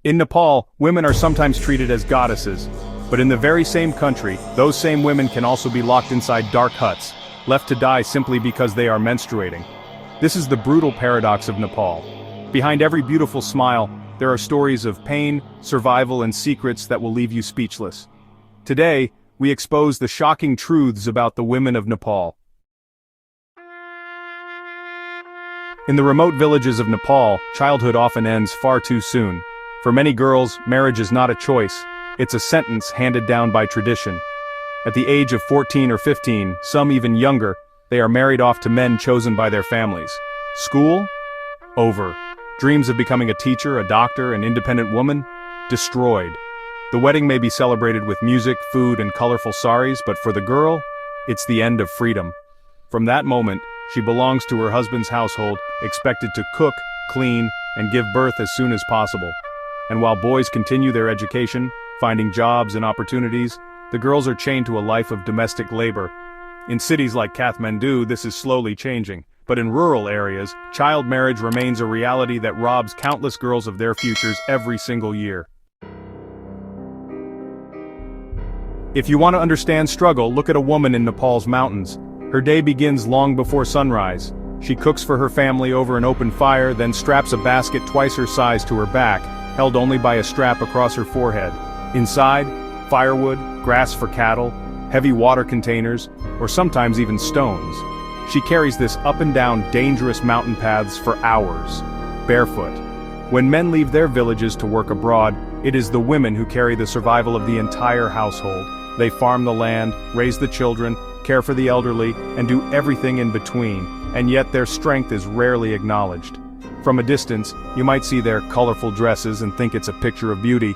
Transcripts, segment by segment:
In Nepal, women are sometimes treated as goddesses, but in the very same country, those same women can also be locked inside dark huts, left to die simply because they are menstruating. This is the brutal paradox of Nepal. Behind every beautiful smile, there are stories of pain, survival, and secrets that will leave you speechless. Today, we expose the shocking truths about the women of Nepal. In the remote villages of Nepal, childhood often ends far too soon. For many girls, marriage is not a choice, it's a sentence handed down by tradition. At the age of 14 or 15, some even younger, they are married off to men chosen by their families. School? Over. Dreams of becoming a teacher, a doctor, an independent woman? Destroyed. The wedding may be celebrated with music, food, and colorful saris, but for the girl, it's the end of freedom. From that moment, she belongs to her husband's household, expected to cook, clean, and give birth as soon as possible. And while boys continue their education, finding jobs and opportunities, the girls are chained to a life of domestic labor. In cities like Kathmandu, this is slowly changing, but in rural areas, child marriage remains a reality that robs countless girls of their futures every single year. If you want to understand struggle, look at a woman in Nepal's mountains. Her day begins long before sunrise. She cooks for her family over an open fire, then straps a basket twice her size to her back, held only by a strap across her forehead. Inside, firewood, grass for cattle, heavy water containers, or sometimes even stones. She carries this up and down dangerous mountain paths for hours, barefoot. When men leave their villages to work abroad, it is the women who carry the survival of the entire household. They farm the land, raise the children, care for the elderly, and do everything in between, and yet their strength is rarely acknowledged. From a distance, you might see their colorful dresses and think it's a picture of beauty,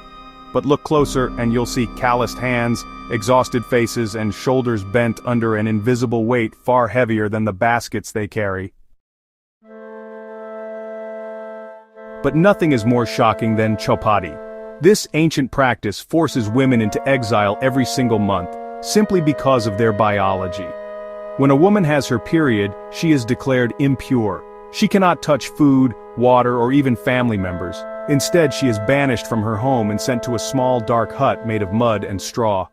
but look closer and you'll see calloused hands, exhausted faces, and shoulders bent under an invisible weight far heavier than the baskets they carry. But nothing is more shocking than Chhaupadi. This ancient practice forces women into exile every single month, simply because of their biology. When a woman has her period, she is declared impure. She cannot touch food, water, or even family members. Instead, she is banished from her home and sent to a small dark hut made of mud and straw.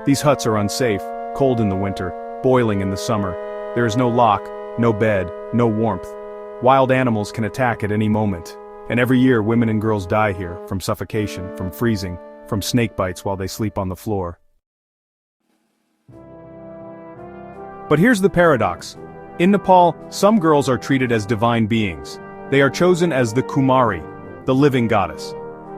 These huts are unsafe, cold in the winter, boiling in the summer. There is no lock, no bed, no warmth. Wild animals can attack at any moment. And every year women and girls die here, from suffocation, from freezing, from snake bites while they sleep on the floor. But here's the paradox. In Nepal, some girls are treated as divine beings. They are chosen as the Kumari, the living goddess.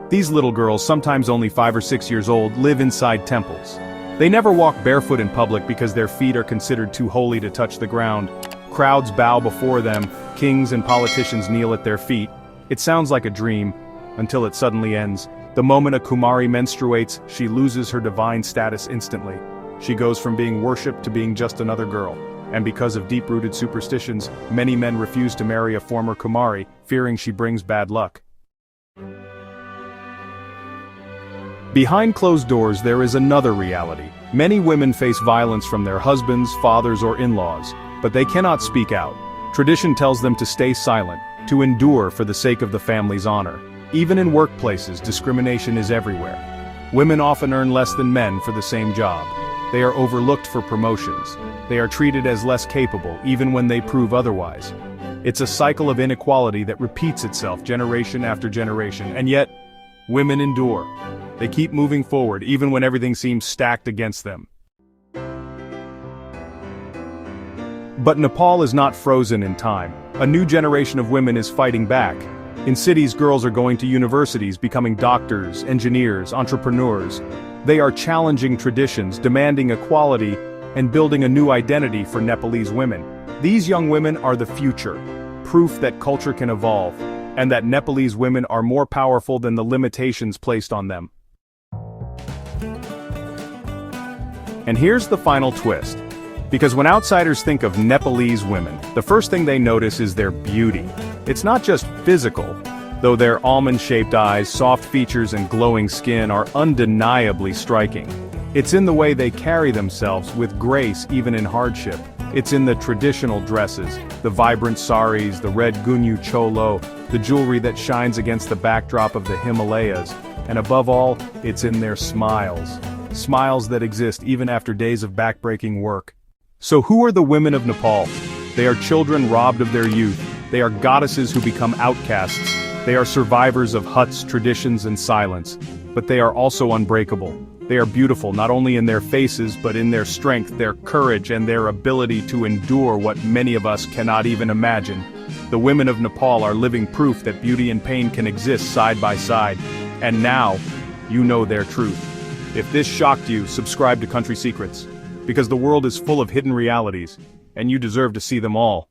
These little girls, sometimes only 5 or 6 years old, live inside temples. They never walk barefoot in public because their feet are considered too holy to touch the ground. Crowds bow before them, kings and politicians kneel at their feet. It sounds like a dream, until it suddenly ends. The moment a Kumari menstruates, she loses her divine status instantly. She goes from being worshipped to being just another girl. And because of deep-rooted superstitions, many men refuse to marry a former Kumari, fearing she brings bad luck. Behind closed doors, there is another reality. Many women face violence from their husbands, fathers, or in-laws, but they cannot speak out. Tradition tells them to stay silent, to endure for the sake of the family's honor. Even in workplaces, discrimination is everywhere. Women often earn less than men for the same job. They are overlooked for promotions. They are treated as less capable, even when they prove otherwise. It's a cycle of inequality that repeats itself generation after generation, and yet, women endure. They keep moving forward, even when everything seems stacked against them. But Nepal is not frozen in time. A new generation of women is fighting back. In cities, girls are going to universities, becoming doctors, engineers, entrepreneurs. They are challenging traditions, demanding equality, and building a new identity for Nepalese women. These young women are the future, proof that culture can evolve, and that Nepalese women are more powerful than the limitations placed on them. And here's the final twist. Because when outsiders think of Nepalese women, the first thing they notice is their beauty. It's not just physical, though their almond-shaped eyes, soft features, and glowing skin are undeniably striking. It's in the way they carry themselves with grace even in hardship. It's in the traditional dresses, the vibrant saris, the red gunyu cholo, the jewelry that shines against the backdrop of the Himalayas, and above all, it's in their smiles. Smiles that exist even after days of backbreaking work. So who are the women of Nepal? They are children robbed of their youth. They are goddesses who become outcasts. They are survivors of huts, traditions, and silence. But they are also unbreakable. They are beautiful not only in their faces but in their strength, their courage, and their ability to endure what many of us cannot even imagine. The women of Nepal are living proof that beauty and pain can exist side by side. And now, you know their truth. If this shocked you, subscribe to Country Secrets. Because the world is full of hidden realities, and you deserve to see them all.